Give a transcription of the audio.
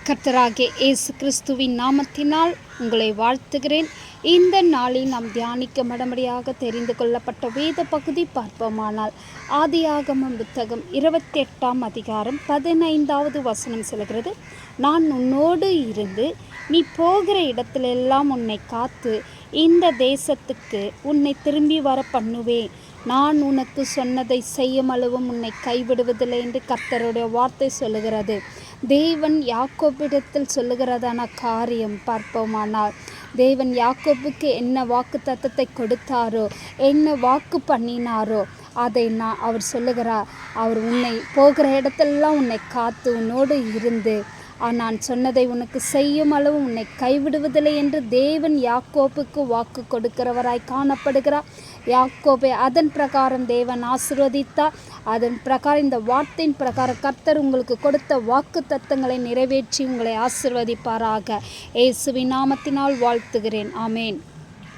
கர்த்தராகிய இயேசு கிறிஸ்துவின் நாமத்தினால் உங்களை வாழ்த்துகிறேன். இந்த நாளில் நாம் தியானிக்க மடமடியாக தெரிந்து கொள்ளப்பட்ட வேத பகுதி பார்ப்போமானால், ஆதியாகமம் புத்தகம் 28ஆம் அதிகாரம் 15வது வசனம் சொல்கிறது, நான் உன்னோடு இருந்து நீ போகிற இடத்திலெல்லாம் உன்னை காத்து இந்த தேசத்துக்கு உன்னை திரும்பி வர பண்ணுவேன். நான் உனக்கு சொன்னதை செய்யும் அளவும் உன்னை கைவிடுவதில்லை என்று கர்த்தருடைய வார்த்தை சொல்லுகிறது. தேவன் யாக்கோபிடத்தில் சொல்லுகிறதான காரியம் பார்ப்போமானால், தேவன் யாக்கோபுக்கு என்ன வாக்கு தத்தத்தை கொடுத்தாரோ, என்ன வாக்கு பண்ணினாரோ அதை அவர் சொல்லுகிறார். அவர் உன்னை போகிற இடத்தெல்லாம் உன்னை காத்து உன்னோடு இருந்து நான் சொன்னதை உனக்கு செய்யும் அளவு உன்னை கைவிடுவதில்லை என்று தேவன் யாக்கோபுக்கு வாக்கு கொடுக்கிறவராய் காணப்படுகிறார். யாக்கோபை அதன் பிரகாரம் தேவன் ஆசீர்வதித்தார். அதன் பிரகாரம் இந்த வார்த்தையின் பிரகாரம் கர்த்தர் உங்களுக்கு கொடுத்த வாக்கு தத்தங்களை நிறைவேற்றி உங்களை ஆசீர்வதிப்பாராக. இயேசுவின் நாமத்தினால் வாழ்த்துகிறேன். ஆமேன்.